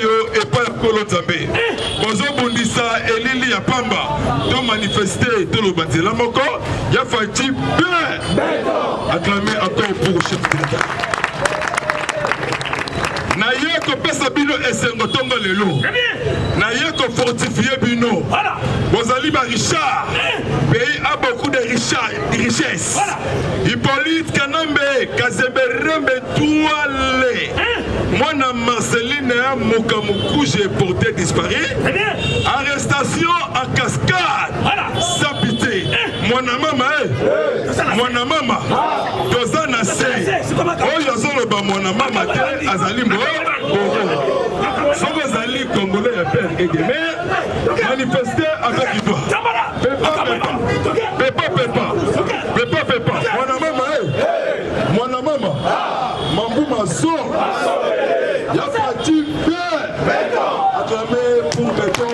oyo epa ya kolo nzambe bozobundisa elili ya pamba to manifester to lobanzela moko ya Fachi bien acclamé encore pour chef de l'État. Na ye ko pesa bino esengo tongo lelo na ye ko fortifier bino bozali ba Richard pays a beaucoup de richesses Hippolyte Kanambe Kazeberembe Touale Mwana Marceline Mokamuku j'ai porté disparu arrestation en cascade sans pitié Mwana mama Dozana se oyo zoloba mwana mama te azali mo Sogo Zali Congolais et Père Egemer manifester avec toi. Pepa. Mwana mama. Mambu Maso. Ya Fachi bien. Acclamé pour béton.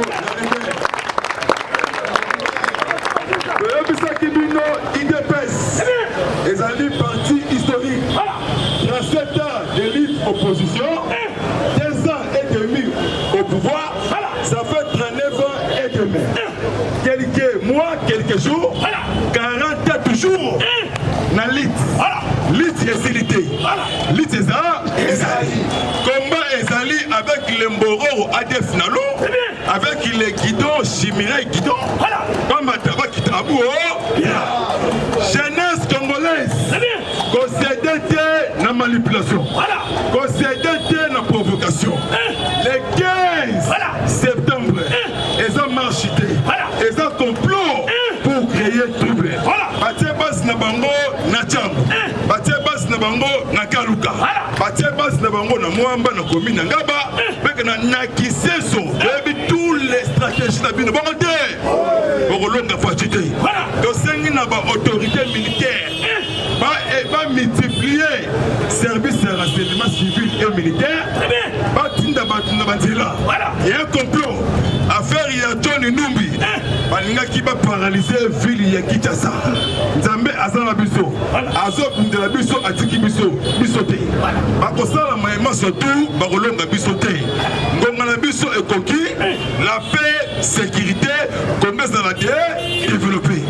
Le Bisa Kibino IDPS. Les alliés parti historique. 37 ans de libre opposition. 2 ans et demi au pouvoir, ça fait 39 ans et demi. Quelques mois, quelques jours, 44 jours. Na lit esilité. Lit ezali. Combat ezali avec le Mboro ADF Nalo, avec les guidons, Chimira guidons. Comme Mataba Kitabou. Jeunesse congolaise. Concédé na manipulation. Concédé na provocation. Le 15 septembre, ils ont marché. Ils ont complot pour créer trouble. Batie bas na bango na Tchambo. Batie bas na bango na Kaluka. Batie bas na bango na Mwamba na Komi na Ngaba. Mek na Kiseso. Tous les stratégies na bino bango te. Bokolonga Fachi te. Tosengi na ba autorité militaire. Va multiplier service de renseignement civil et militaire. Il y a un complot. Affaire il y a John Numbi. Il va paralyser la ville de Kinshasa. Nzambe azala biso. Azok ndela biso atiki biso. Bisote. Bakosala maema surtout bakolonga bisote. Ngongala biso ekoki la paix, sécurité, commerce dans la terre développé.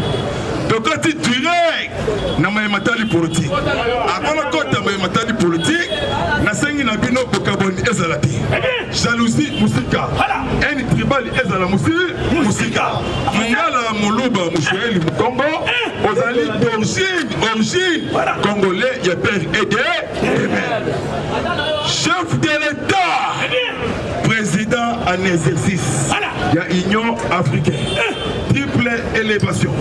Donc quand tu direct na maématali politique. Avant la côte na maématali politique, na sengi na bino bokaboni ezalati. Jalousie musika. Un tribal ezala musika. Mungala muluba musheli mukongo. Ozali d'origine congolais ya père aidé. Chef de l'État. Président en exercice. Il y a Union africaine. Triple élévation.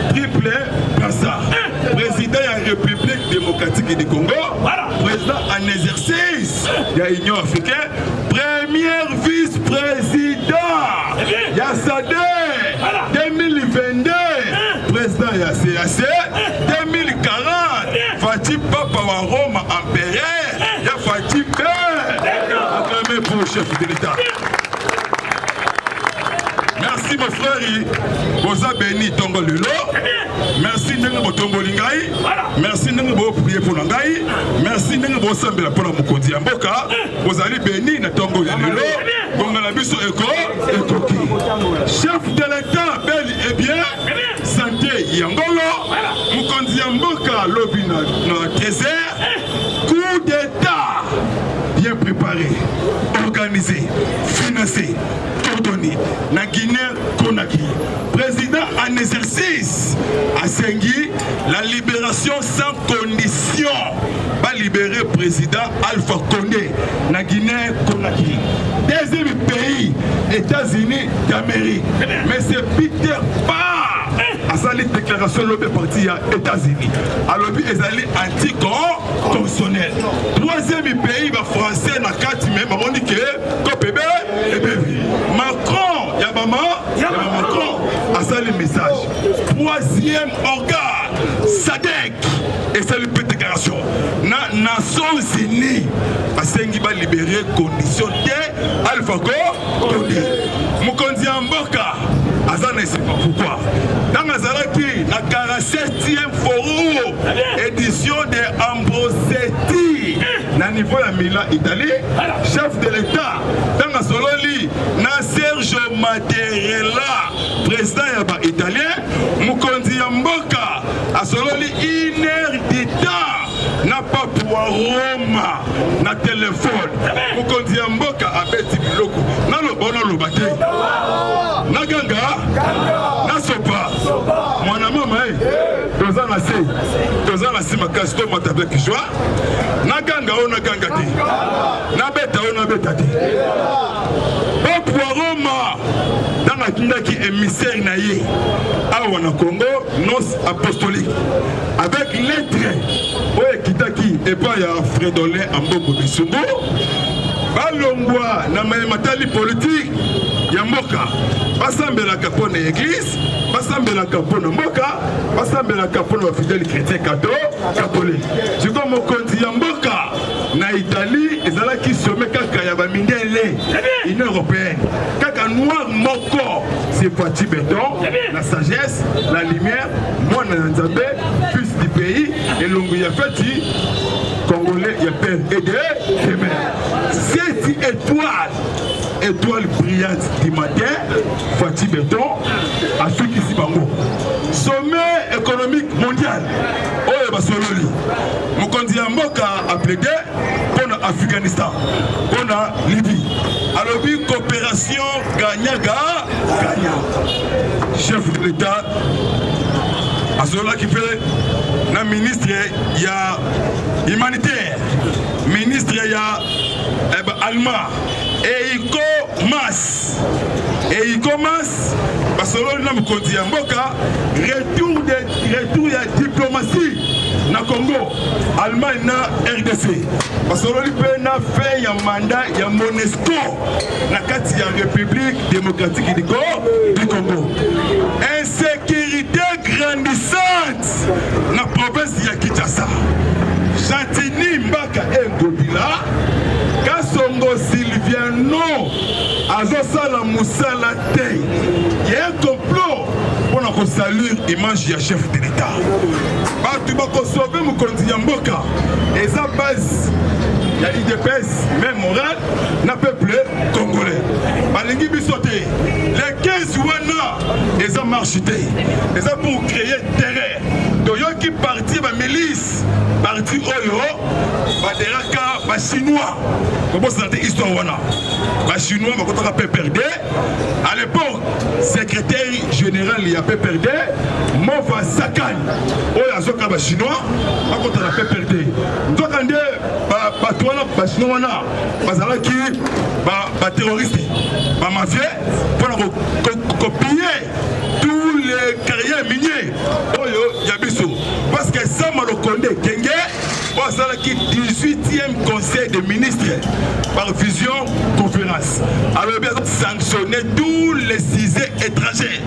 Triple brassard. Président de la République démocratique du Congo. Président en exercice. Il y a Union africaine. Premier vice-président. Il y a Sadé. 2022. Président il y a CAC. 2040. Fachi Papa wa Rome empereur. Il y a Fachi Père. Acclamé pour le chef de l'État. Merci mon frère, Boza Beni Tongo Lelo. Merci Nengo Tongo Lingai. Merci Nengo prier pour Langai. Merci Nengo Sambela pour la Mukodi Amboka. Bozali Beni na Tongo Lelo. Bongala Biso Eko. Chef de l'État, bel et bien. Santé Yangolo. Mukondi Amboka Lobi na désert. Coup d'État. Bien préparé, organisé, financé, coordonné. Na Guinée-Conakry. Président en exercice à Sengi, la libération sans condition. Va libérer président Alpha Condé. Na Guinée-Conakry. Deuxième pays, États-Unis d'Amérique. Mais c'est Peter Parr. À sa déclaration de parti aux États-Unis. Alors, ils allaient anticonstitutionnel. Troisième pays, français, na 4 même, on dit que Macron, Macron, à ça le message. Troisième organe, SADC, et c'est le peu de déclaration. Nations Unies, à Sengi va libérer conditions de Alpha Condé. Mukondi Amboka. Azana ne sait pas pourquoi. Dans Azaraki, la 47e forum, édition de Ambrosetti, na niveau de Milan, Italie, chef de l'État, dans matériel là président yaba italien mukonzi ya mboka asololi 1 heure de temps na papua Roma na téléphone mukonzi ya mboka abeti biloko na lobona lobate na ganga na sopa mwana mama toza na sima kasi to mata avec joie na ganga o na ganga te na beta o na beta te papua Roma dans qui émissaire naïe awa na Congo nos apostolique avec lettre oye kitaki epa ya Fredolin Ambongo Bisumbu balongwa na matali politique ya mboka basambelaka mpona église basambelaka mpona mboka basambelaka mpona bafidèle chrétien catholique sikoyo mokonzi ya mboka na Italie ezalaki some kaka ya bamindele union européenne kaka noir moko c'est Fati Beton la sagesse la lumière mwana na nzambe fils du pays elongo ya feti congolais ya père et de mère cette étoile brillante du matin Fati Beton à ceux qui s'y bango sommet économique mondial oyo basololi mokonzi ya mboka a plaidé pour Afghanistan pour Libye alobi coopération gagnant chef de l'État asola qui fait na ministre ya humanitaire ministre ya allemand Eiko Mas basololi na mokonzi ya mboka retour ya diplomatie na Congo Allemagne na RDC basololi pe na fin ya mandat ya MONUSCO na kati ya République démocratique du Congo insécurité grandissante na province ya Kinshasa Chantini Mbaka Ngobila Kasongo Sylviano azosala musala te ya complot pona ko saluer image ya chef de l'État batu bako sauver mokonzi ya mboka eza base ya IDPS même morale na peuple congolais balingi biso te les 15 wana eza marche te eza pour créer terrain toyoki parti ba milice parti oyo baderaka ba chinois pour santé histoire wana ba chinois bakotaka PPRD à l'époque secrétaire général ya PPRD Mova Sakan oyo azoka ba chinois bakotaka PPRD ndokande ba toana ba chinois wana bazalaki ba terroriste ba mafia pour copier tous les carrières miniers oyo yabiso parce que ça Malokonde Kenge qui 18e conseil des ministres par vision conférence. Alors bien sanctionner tous les 6 étrangers.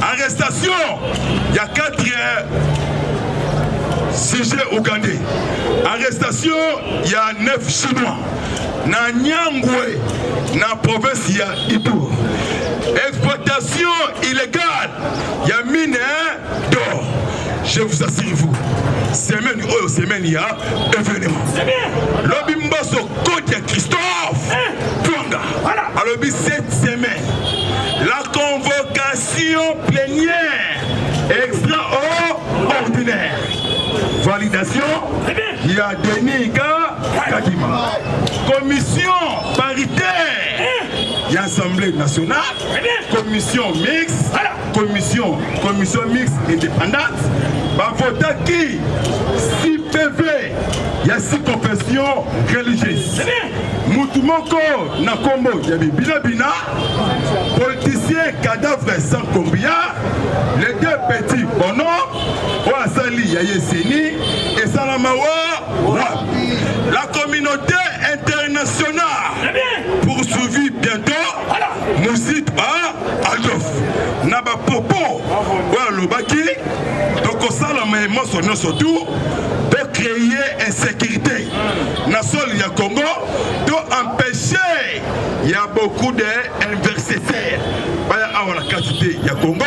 Arrestation, il y a 4 sujets ougandais. Arrestation, il y a 9 Chinois. Na Nyangwe, na province, il y a Ipour. Exploitation illégale, il y a mine d'or. Je vous assure vous. Semaine oh semaine il y a événement. Lobby Mbosso côté Christophe Twanga. Alors cette semaine la convocation plénière extraordinaire. Validation il y a Denis Kadima. Commission paritaire. Il y a Assemblée nationale. Commission mixte. Commission mixte indépendante. Bavota qui 6 PV, il y a 6 confessions religieuses. Moutoumoko Nakombo, il y a Bina, politicien cadavre sans combien, les 2 petits bonhommes, Ouasali Yayesini et Salamawa. La communauté internationale poursuivie bientôt Moussit Adolf Naba Popo Lobaki donc ça la même surtout de créer insécurité na sol ya Congo de empêcher il y a beaucoup d'investisseurs baya awala quantité ya Congo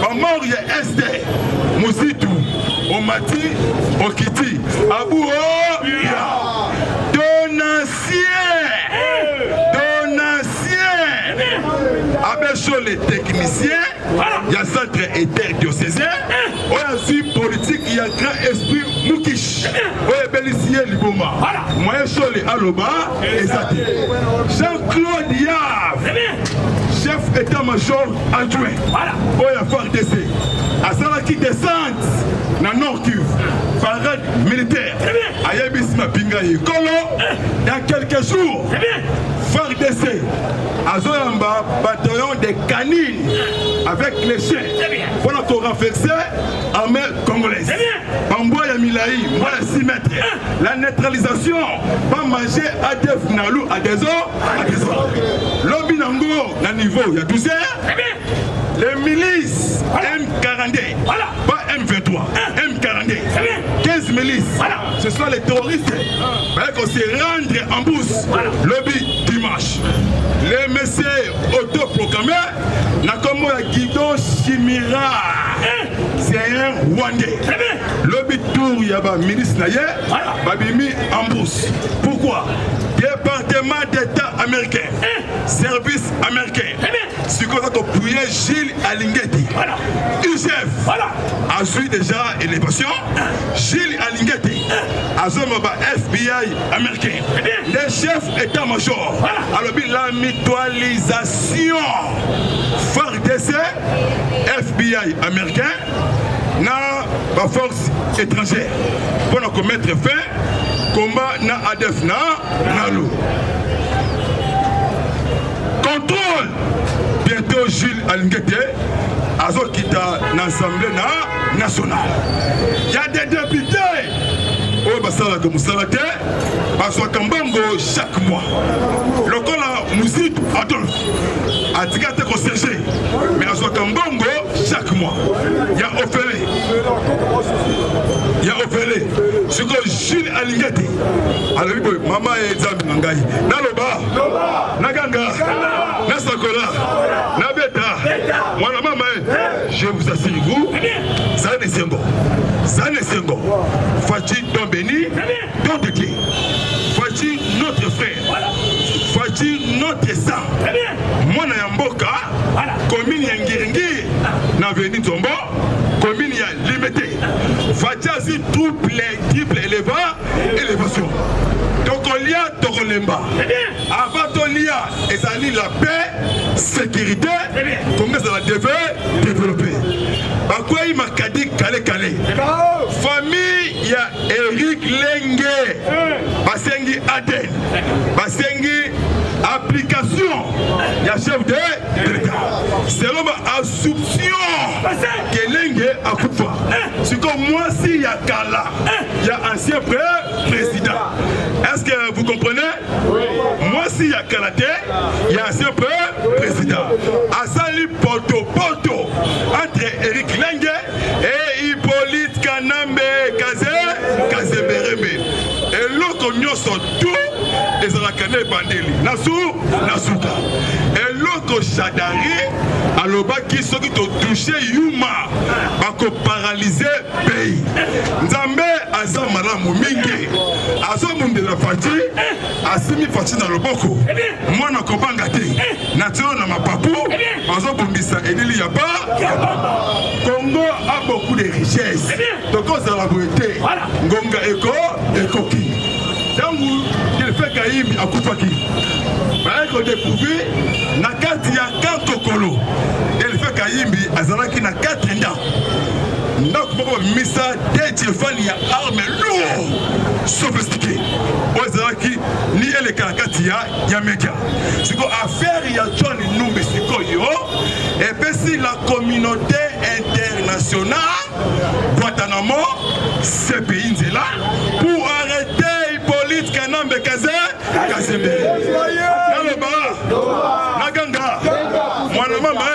ba mort ya SD Moussitou Omati Okiti Abou donatien centre interdiocésain. On a su politique, il y a grand esprit Moukish. On a Bélissier Liboma. Moi, Choli Aloba et Zati. Jean-Claude Yav, chef état-major adjoint. On a FARDC. À Salaki descente, dans Nord Kivu, parade militaire. À Yabisma Pingaye Kolo, dans quelques jours, FARDC. À Zoyamba, bataillon des canines avec les chiens. Pour notre renforcer l'armée congolaise. Bamboya Milaï, moi 6 mètres. La neutralisation, pas manger ADF Nalou à des eaux, Lobby Nango, dans niveau, il y a 12 heures. Les milices M42, pas M23, M42, 15 milices, ce sont les terroristes. On se rendre en bourse, lobby dimanche. Les messieurs autoproclamés, Nakomo Guido Chimira, c'est un Rwandais. Lobby tour, il y a un ministre Naye, Babimi en bourse. Pourquoi? Département d'État américain, service américain. Ce qu'on a appuyé Gilles Alingeti. UGF a su déjà élévation. Gilles Alingeti a su FBI américain. Les chefs état-major. Alors, la mutualisation FARDC, FBI américain, na la force étrangère. Pour nous mettre fin, combat na ADF na Nalou. Contrôle. Bientôt Gilles Alingete a quitté l'Assemblée nationale. Il y a des députés au Bassala de Moussalate, Baswa Kambango chaque mois. Le col a Moussit Adolphe, a Tigate Kosséché, mais Baswa Kambango chaque mois. Il y a Ophélie. Il y a Ophélie. Ce que Gilles Alingete, alors maman et Zambi Nangaï, Naloba, Naganga, Nasakola, Nabeta, moi la maman, je vous assure, vous, ça n'est pas bon. Ça n'est pas bon. Fati don béni, don de Dieu. Fati notre frère. Fati notre sang. Moi na Yamboka, commune Yangiringi, na veni Tombo, commune ya limité. Fati asi triple élévation. Donc on y a Tokolemba. Avant on y a la paix, sécurité, comment ça va développer. Bakouaï Makadi Kale. Famille, il y a Eric Lenge, Basengi Aden, Basengi application, il y a chef de l'État. C'est l'homme à soupçon que Lenge a coupé. C'est comme moi, s'il y a Kala, il y a ancien président. Est-ce que vous comprenez? Moi, s'il y a Kalate, il y a ancien président. Asali Poto entre Eric Lenge et Hippolyte Kanambe Kazebereme. Et l'autre union sont tous les Alakane Bandeli. Nasuka. Et l'autre Chadari, Aloba qui sont touché Yuma, bako paralysé pays. Nzambe Azamala Mumingi, Azamunde la Fati, Asimi Fati dans le Boko. Moi, na Kobangate, Natio na Mapapu, Azabumbisa Edili Yaba. Congo a beaucoup de richesses. Donc, on a la beauté. Ngonga Eko, Ekoki. Donc, il fait Kaïm à Koufaki. Mais qu'on découvre, Nakati ya Kankokolo. Il fait Kaïm à Zalaki na 4 ans. Donc, pour Missa, des téléphones, il y a armes lourdes, sophistiquées. Pour Zalaki, ni les Kalakatia, il y a médias. C'est quoi affaire, il y a John Numbesiko yo. Et puis, si la communauté internationale, Guantanamo, ces pays là, pour arrêter Hippolyte Kanambe Kazembe. Naloba, Naganga, Mwana Mama,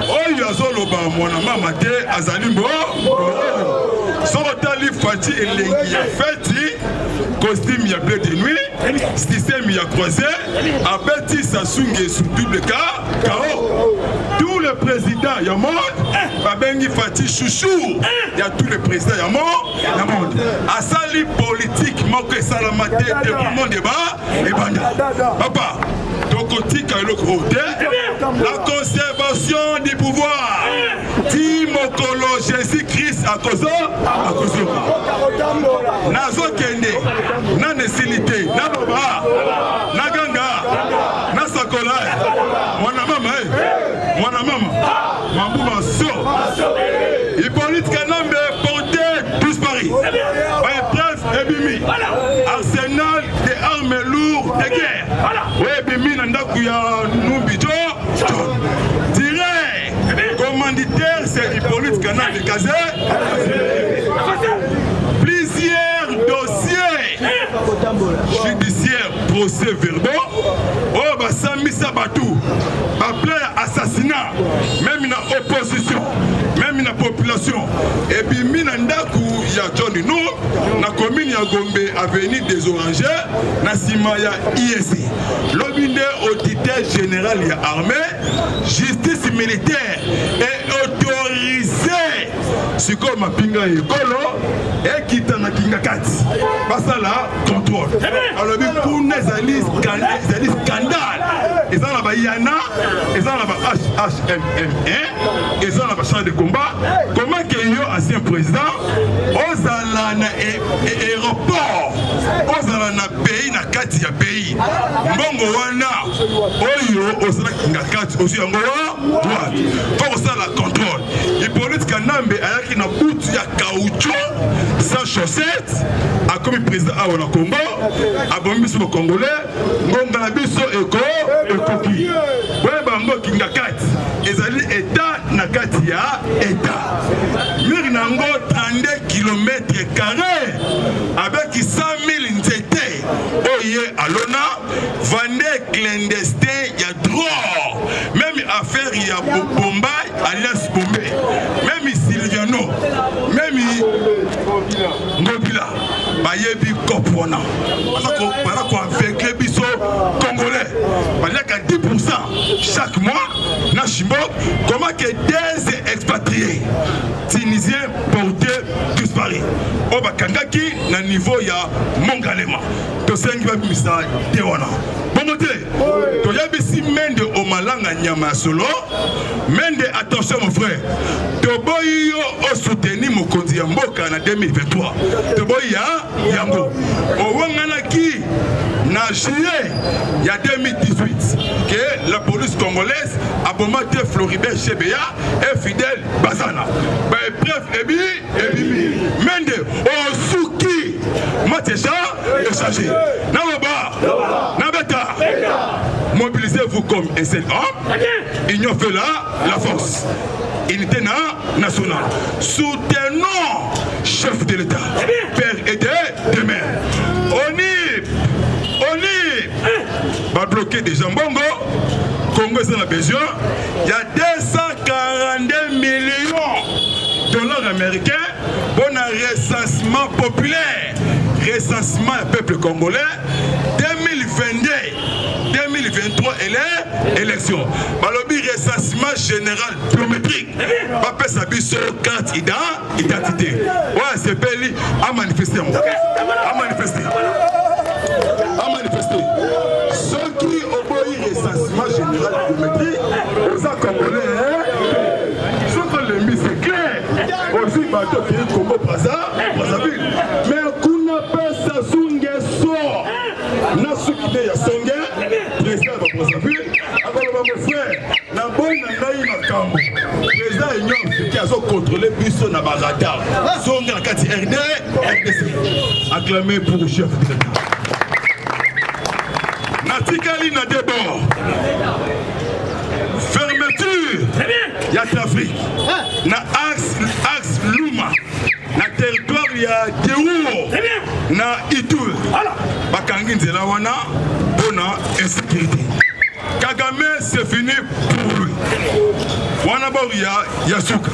Oyazoloba, Mwana Mama te Azalimbo. Sorotali Fati et Lengi a fait costume y a bleu de nuit, système y a croisé, Abeti Sassungé sous double KO. Tous les présidents y a mort, Babengi Fati Chouchou, y a tous les présidents y a mort, y a monde. Asali politique, manque salamate, développement débat, et banda. Papa, donc on tika le côté, la conservation du pouvoir. Timokolo Jésus-Christ à cause Nazo Kende, na Nesilité, na Baba, na Ganga, na Sakola, Mwana Mama, Mambouma So, Hippolyte Kanambe porté disparu. Preuve Ebimi, arsenal des armes lourdes de guerre. Oui, Ebimi Nandakuya Numbijo, direct, commanditaire, c'est Hippolyte Kanambe Kazé. Plusieurs dossiers judiciaires, procès verbaux. Oh, bah, Sami Sabatou, bah, assassinat, même dans l'opposition, même dans la population. Et puis, Minandaku, il y a John Dino, dans la commune de Gombe, avenue des Orangers, dans Simaya ISC. L'objet auditeur général de l'armée, justice militaire est autorisée. C'est comme un pinga écolo et qui t'en a kinga kati. Pas ça là, contrôle. Alors, pour les scandales, ils ont la Yana, ils ont la HMM1, ils ont la chambre de combat. Comment qu'il y a un ancien président, aux aéroports, aux pays, na kati ya pays. Mbongo wana, oyo, aux kati, aussi en droite. Pour ça, la contrôle. Hippolyte Kanambe, avec une bout de caoutchouc, sans chaussettes, a comme président à la Congo, a bombi sur le Congolais, Ngongalabiso Eko, Ekoki. Ouais, Bango Kingakati, Ezali État, Nakati ya État. Mirnango 32 km², avec 100 000 nzete, Oye Alona, Vendée clandestin, il y a droit. Même affaire, il y a Bombay, alias Bombay. Même Sylviano, même Ngobila, Bayebi Kopwana. Voilà qu'on fait que biso Congolais. Voilà qu'à 10% chaque mois, Nashimbo, comment que des expatriés tunisiens portés disparus. Au Bakangaki, na niveau ya Mongalema. Tosengi va bimisa Tewana. Bon côté, tu y a ici Mende au Malanga Nyama Solo. Mende, attention mon frère. Toboyo au soutenu mon kondi ya mboka na 2023. Toboya yango. Au Wanganaki na juillet il y a 2018 que la police congolaise a bombardé Floribert Chebeya et Fidel Bazana. Bref, Ebi, Mende, Osuki, Matécha, échangé. Namoba, Nabeta, mobilisez-vous comme un seul homme, union fait la force. Unité nationale. Soutenons chef de l'État, père et de mère. On va bloquer des jambongo. Congo c'est la besoin. Il y a 242 millions de dollars américains pour un recensement populaire, recensement du peuple congolais 2022-2023 et les élections. Balobi recensement général biométrique. Papa Sabiso carte identité. Ouais, c'est Peli à manifester. À manifester. Ceux qui obéissent recensement général biométrique, aux Congolais, ceux qui l'ont mis, c'est clair. Aussi, bateau qui est Congo Brazzaville. Mais qu'on appelle ça Sungeso. Nasukide ya Songe, président de Brazzaville. Alors, mon frère, na bonne naï makambo. Président Union qui a contrôlé Bisso na Barada. Songe na Kati RD, RDC. Acclamé pour le chef de l'État. Natikali na débord. Fermeture. Il y a trafic. Na axe Luma. Na territoire il y a Déouro. Na Itul. Bakangi nzela wana bona insécurité. Kagame c'est fini pour lui. Wana Boria Yasuka.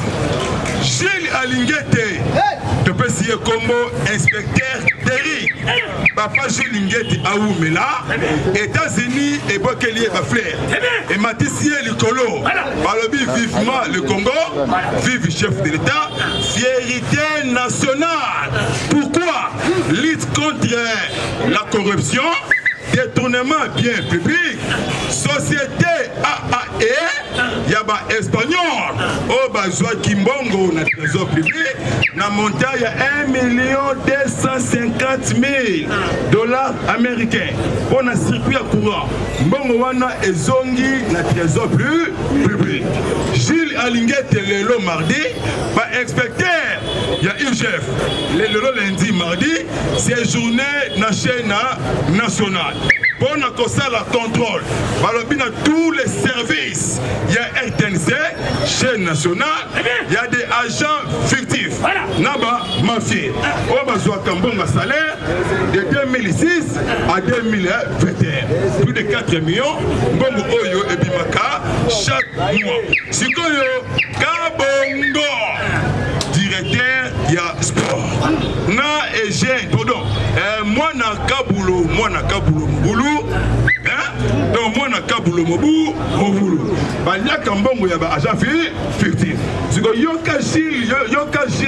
Gilles Alingete. De PCE Combo inspecteur Terry. Papa Gilles Alingete Aoumela. États-Unis et Bokelier Bafler. Et Matissie Likolo. Balobi vivement le Congo. Vive chef de l'État. Fierté nationale. Pourquoi? Lutte contre la corruption. détournement bien public, société AAE, yaba espagnol, au bazwa kimbongo na trésor public, na montant ya 1,250,000 $ américains. Pour un circuit à courant, mbongo wana ezongi na trésor public. Gilles Alinguette lelo mardi, ba inspecteur ya UGF. Lelo lundi mardi, c'est journée na chaîne nationale. Pour la contrôle, il y a tous les services. Il y a RTNC, chaîne nationale, il y a des agents fictifs. Naba, mafia. On va jouer un salaire de 2006 à 2021. Plus de 4 millions, Bongo Oyo et Bimaka chaque mois. Sikoyo, Kabongo, directeur, il y a sport. Na et j'ai, pardon, moi na Kaboulou, Mboulou, donc moi na Kaboulou Moboulou. Banya Kambongo yaba agent fictif. C'est que Yoka Gilles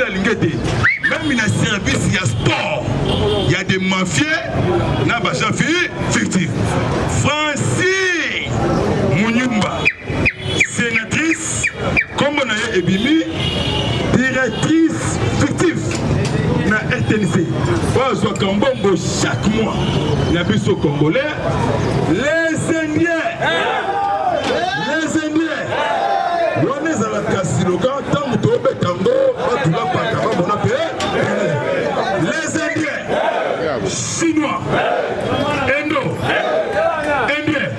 Alingete, même dans le service, il y a sport, il y a des mafieux, na agent fictif. Francis Mouniumba, sénatrice, comme on a Ebimi, directrice fictive na RTNC. Ozo Kambongo chaque mois na biso congolais. Les Indiens. On est à la Kassiloga, tant que Tango, les Indiens, Chinois, Indiens.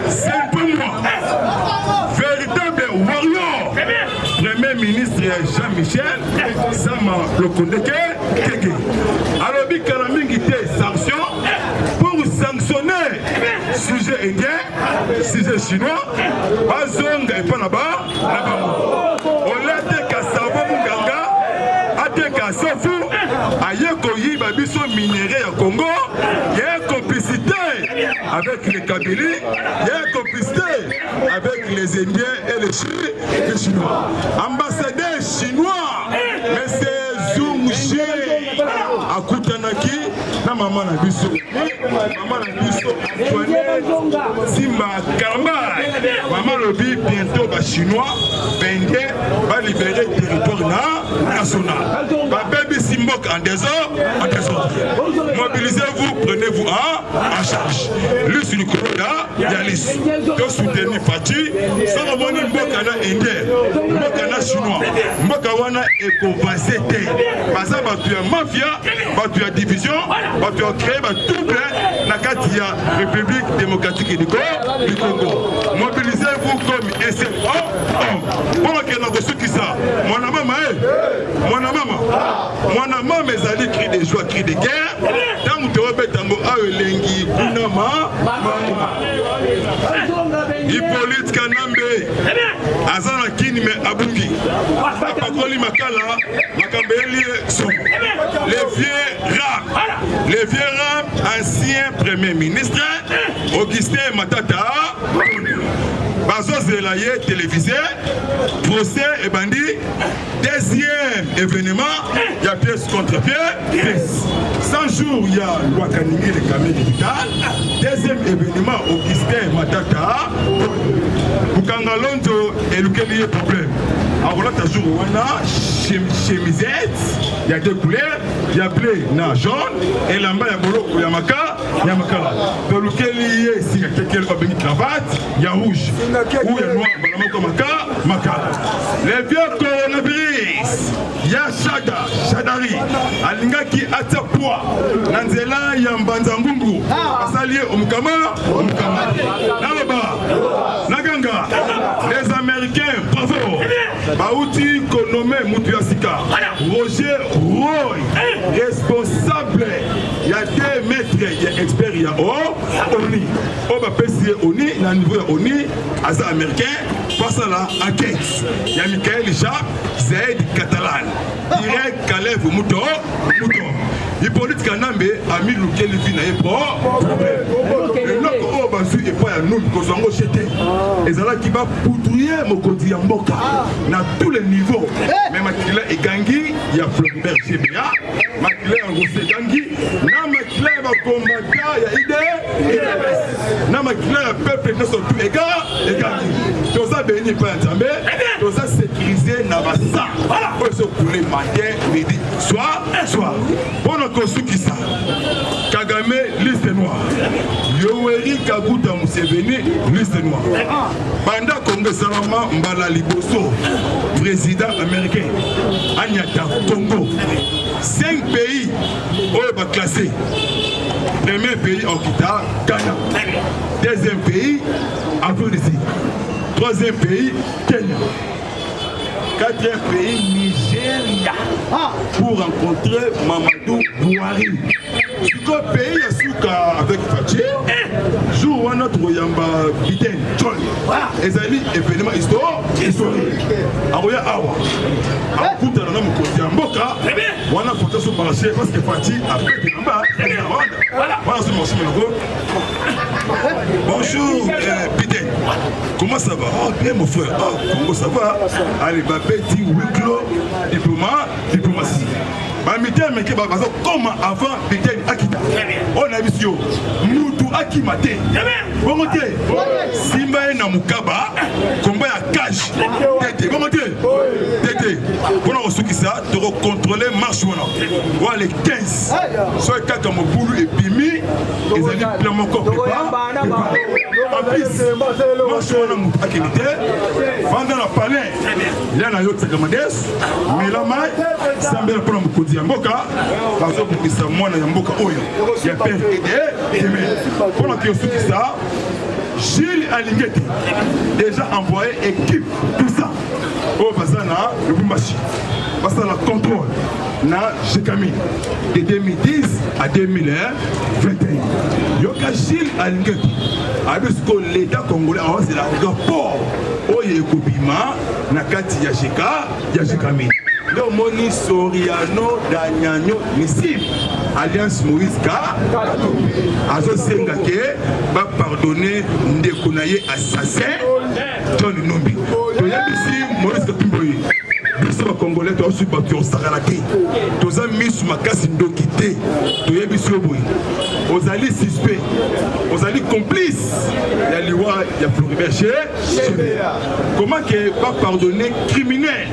C'est pour moi. Véritable warrior. Premier ministre Jean-Michel Sama Lokondeke Kege. Alors, il y a des sanctions pour sanctionner sujet indien, sujet chinois, Bazong et Panaba. On l'a dit qu'à Savo Munganga, à Teka Sofu, à Yekoyi, Babiso minéré à Congo, il y a une complicité avec les Kabylie, il y a une complicité avec les Indiens et les Chinois. Ambassadeur chinois, mais c'est Zoom à Koutanaki, na maman na biso. Maman na biso, Simba Karma. Maman lobi bientôt ba chinois, Bende va libérer le territoire national. Ba baby Simbok en désordre. Mobilisez-vous, prenez-vous en charge. Lui sur le Kouroda, Yalis. De soutenir parti, sans avoir une Mbokana indien, Mbokana chinois, Mbokawana éco-vassété. Parce que tu as mafia, tu as division, tu as créé tout plein la Katia, République démocratique du Congo. Mobilisez-vous comme SFO. Pour que nous reçu qui ça, mon maman, mes alliés crient des joies, crient des guerres. Tant que tu as tango a elengi kunama. Hippolyte Kanambe, Azana Kini me Abungi, Apakoli Makala, Makambeli Son. Les vieux rap, ancien premier ministre, Augustin Matata, Bazo Zelaye télévisé, procès et bandit. Deuxième événement, il y a pièce contre pièce. 100 jours, il y a Ouakaningi, le camion digital. Deuxième événement, Augustin Matata, Bukangalondo et le quel problème. Alors là, tu as jour, on a chemisette, il y a deux couleurs, il y a bleu, jaune, et là-bas, il y a bolo, il y a maka, il y a makala. Dans lequel il y a, s'il y a quelqu'un qui a une cravate, il y a rouge. Ou il y a noir, makala. Les vieux coronavirus, il y a Shadari, Alingaki Atapua, Nanzela, il y a Mbanzangungu, Asalié, Omkama, Nalaba, Naganga, les Américains, bravo. Baouti Konome Moutiasika, Roger Roy, responsable, il y a 2 maîtres, il y a experts, il y a Oni, Oba Pessi, supervisé ONU, na niveau ya ONU, aza américain, passe à la enquête. Il y a Michael Chap, Zaid Catalan, Irek Kalev Mouton, Hippolyte Kanambe a mis le quel vit naïe pour le nom au basu et pas à nous que nous avons jeté. Et ça qui va poudrer mon quotidien Mboka dans tous les niveaux. Mais Makila et Gangi, il y a Floribert Chebia, Makila et Rosé Gangi, na Makila va combattre, il y a idée, na Makila et peuple ne sont plus égaux, et Gangi. Tout ça béni par Nzambe, tout ça sécurisé na basa. Voilà. Pour se couler matin, midi, soir. Pour notre Kosukisa, Kagame, liste noire. Yoweri Kaguta Museveni, liste noire. Banda Congo Salama Mbala Liboso, président américain. Agnata Congo. 5 pays où va classer. Premier pays Okita, Ghana. Deuxième pays, Afrique du Sud. Troisième pays, Kenya. Quatrième pays, Nigeria, pour rencontrer Mamadou Bouhari. Le pays est souka avec Fachi, jour où notre Yamba Biden, John, et Zali, événement historique. Aroya Awa, à Kouta, on a mon côté en Boka, on a photo sur le marché parce que Fachi a fait des Namba, voilà, c'est mon chemin. Bonjour, Biden, comment ça va? Oh, bien mon frère, oh, comment ça va? Allez, Babeti, Wiklo, diplomatie. Mais comment avant Biden Akita? On a vu sur Moutou Akimate. Bon côté, Simba na Mukaba, combat à cash. Bon côté, Tété. Pour nous qui ça, de contrôler marche voilà. Les 15. Soit quand mon boulot est bimi, ils allaient plein mon corps. En plus, marche à Akimate, vendant la palais, il y a un autre Sagamades, mais la maille, ça me prend beaucoup de Mboka, parce que ça moi na Mboka oyo. Il y a père et des pour la question qui ça, Gilles Alingeti déjà envoyé équipe tout ça. Au Bazana, le Bumbashi. Parce que la contrôle na Jekami de 2010 à 2021. Yoka Gilles Alingeti. Avec ce que l'État congolais a c'est la rapport oyo ekobima na kati ya Jekami. Donc, Moni Soriano, Danyano, Nissim, Alliance Moïse Ka, Azo Sengake, va pardonner Ndekonaye assassin, John Nombi. Tu as ici, Maurice Kapimboyi. Biso Congolais, tu as aussi battu au Sakalaki. Tu as mis sur ma casse Ndokité. Tu as mis boy. Aux alliés suspects, aux alliés complices. Il y a Liwa, il y a Floribert comment que va pardonner criminel,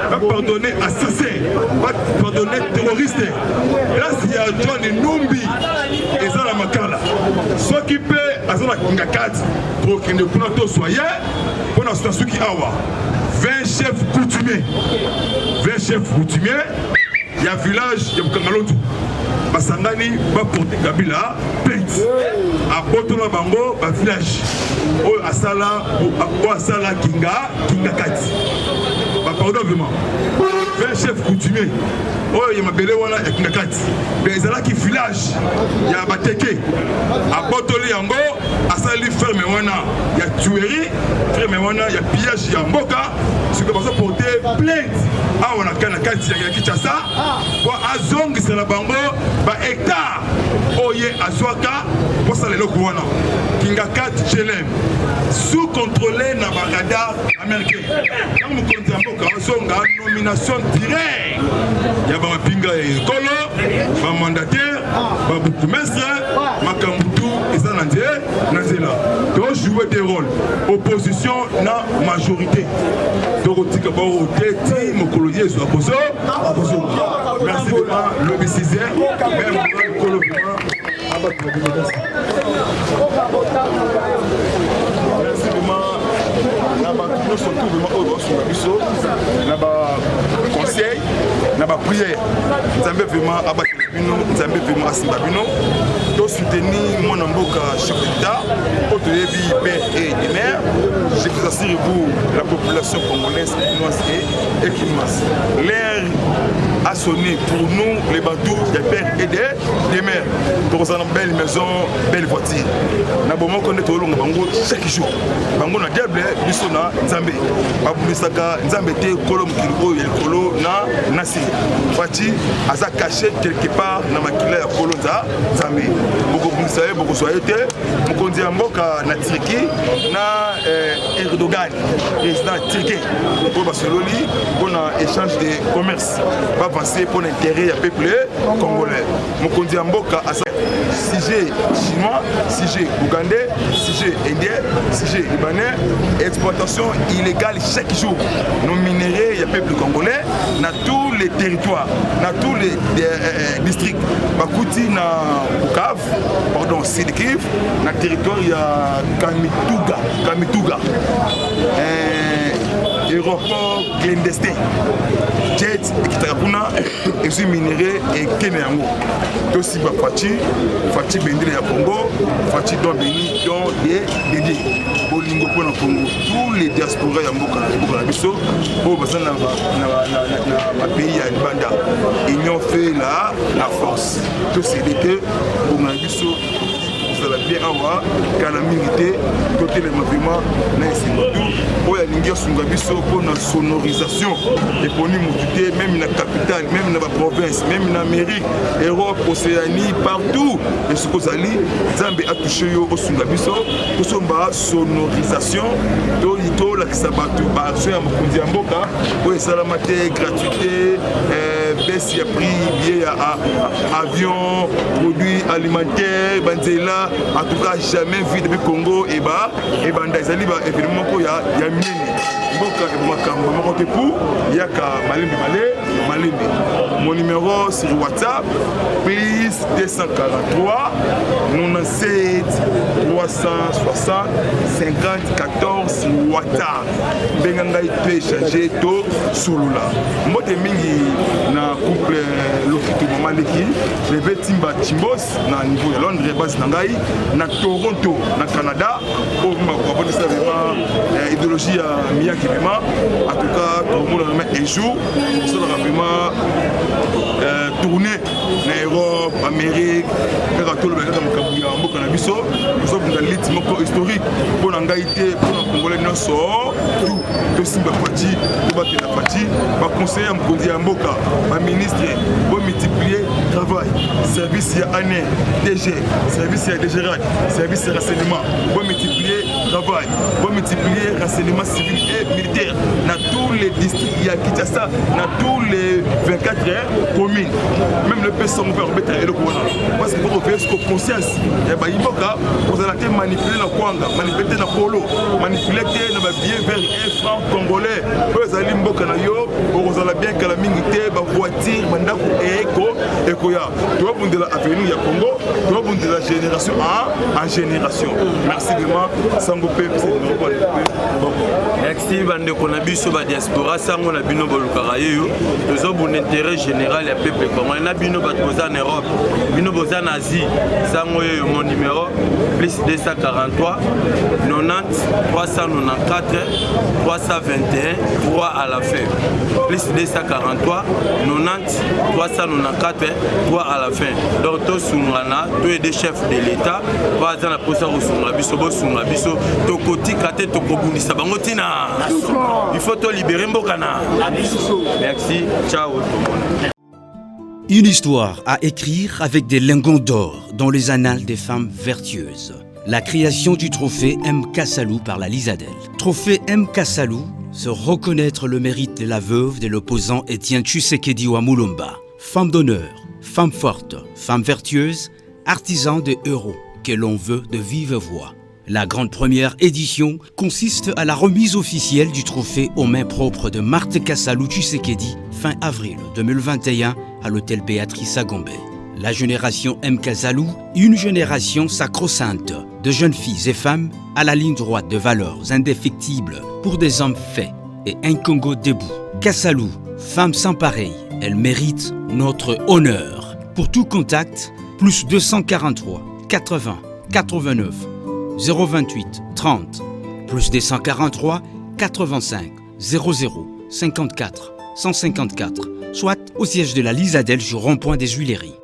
va pardonner assassin, va pardonner terroriste. Là, il y a John Numbi et Zala Makala. Ceux qui paient à Zala Kingakat pour qu'ils ne puissent soyez, pour la situation qui a 20 chefs coutumiers. 20 chefs coutumiers, il y a un village, il y a Bukangalotu. Basangani va porter Kabila plainte. À Botola Bango, un village. Au Asala Kinga Kati. Pardon vraiment. 20 chefs coutumiers. Oh, il y a ma belle wana et Kinga Kati. Mais ils sont qui village. Il y a Bateke. À Botola Yango, Asali ferme wana. Il y a tuerie, ferme wana, il y a pillage, il y a Mboka. C'est comme ça porter plainte. Ah, on a Kanakati, il y a Kinshasa. Pour Azong, c'est la Bango. Ba hectare oye azwaka pour ça les lokwana Kingakat Jelem sous contrôlé na radar américain dans mon compte en boka songa nomination directe il y a ba pinga et kolo ba mandataire ba bourgmestre makambutu et ça nanzela to jouer des rôles opposition na majorité to rotika ba oteti mokoloye zo aposo merci beaucoup le BCZ même le merci beaucoup surtout conseil prière nous soutenir mon chef d'État, père et mère. Je vous assure vous, la population congolaise, et quinoise. L'air a sonné pour nous, les Bantous, des pères et des mères. Donc, on a une belle maison, belle voiture. On a besoin de connaître chaque jour. On a diable, nous na Nzambe. Babulisaka, Nzambe te kolom kilo et kolo na nasi. Fati, aza caché quelque part dans ma kila ya kolonza Nzambe. Beaucoup vous savez, beaucoup soyez te. Mukonzi mboka na Turquie na Erdogan, président turquais. Pour Barcelone, pour un échange de commerce. Pas passer pour l'intérêt du peuple congolais. Mukonzi mboka asa sujet chinois, sujet ougandais, sujet indien, sujet libanais, exploitation illégale chaque jour. Nos minéraux, il y a peuple congolais, dans tous les territoires, dans tous les districts. Bakouti na Bukavu, pardon, Sud-Kivu, dans le territoire il y a Kamituga. Aéroport clandestin, jet ekitakuna ezu minéré et keneyango. Tosi ba Fati bendele ya Congo, Fati don beni don de bolingo pona Congo. Tous les diasporas ya mboka na biso, po baza na pays ya Libanda. Ils ont fait la force. Tosi l'été pour na biso. Vous allez bien avoir la milité côté les mouvements pour la sonorisation et pour nous même dans la capitale, même dans la province, même en Amérique, Europe, Océanie, partout. Et ce que vous allez, Zambé a touché au Sungabiso pour son sonorisation. Tout la Kisabatu, pour les salamatés, gratuité, baisse de prix, billets à avion, produits alimentaires, banzela. En tout cas, jamais vu depuis Congo et Bandazali, évidemment, il y a Mini. Mon numéro sur WhatsApp, plus 243 97 360 50 14 WhatsApp. Benganga peut changer tout sous là. Moi, je suis na couple Lokito Mamaleki, je vais Timba Timbos na niveau de Londres, base Nangai, na Toronto, na Canada, pour ma idéologie à Miyaki. En tout cas, tout le monde a un jour, on a vraiment tourné en Europe, Amérique, tout le monde a vu ça. Nous avons un rythme historique pour l'engagité, pour les Congolais, tout ce qui est parti, va conseiller à Mboka, va ministre, va multiplier le travail, service à année, DG, service à DGRAC, service à renseignement, va multiplier le travail, va multiplier le renseignement civil et militaire dans tous les districts, il y a Kinshasa, dans tous les 24 communes, même le PS on peut remettre le Kouana. Parce qu'il faut faire ce qu'on conscience. Et bien, il faut que vous allez manipuler la Kwanga, manipuler la Polo, manipuler le billet vers un franc congolais. Vous allez mboka na yo, vous allez bien que la minité, la voiture, mandako et koya. Tu vas vous de la avenue ya Congo, tu vas vous de la génération en génération. Merci vraiment. Sango Pep, c'est merci bande konabiso ba diaspora sango na bino bolukaka yo. Nous avons un intérêt général à peuple congolais. Na bino bat boza en Europe, bino boza en Asie. Sango yo mon numéro plus 243 90 394 321 3 à la fin. Plus 243 90 394 3 à la fin. Donc to sungana, to est des chefs de l'État, pas dans la posa sunga biso bo sunga biso to koti kate to kobundisa bango tina. Il faut te libérer mbokana. Merci. Ciao. Une histoire à écrire avec des lingots d'or dans les annales des femmes vertueuses. La création du trophée M. Kassalou par la Lisadelle. Trophée M. Kassalou, se reconnaître le mérite de la veuve de l'opposant Étienne Tshisekedi Wamulomba. Femme d'honneur, femme forte, femme vertueuse, artisan de héros que l'on veut de vive voix. La grande première édition consiste à la remise officielle du trophée aux mains propres de Marthe Kassalou Tshisekedi fin avril 2021 à l'hôtel Béatrice à Gombe. La génération M. Kassalou, une génération sacro-sainte de jeunes filles et femmes à la ligne droite de valeurs indéfectibles pour des hommes faits et un Congo debout. Kassalou, femme sans pareil, elle mérite notre honneur. Pour tout contact, plus 243 80 89 028 30 plus 243 85 00 54 154 soit au siège de la Lisadel sur rond-point des Huileries.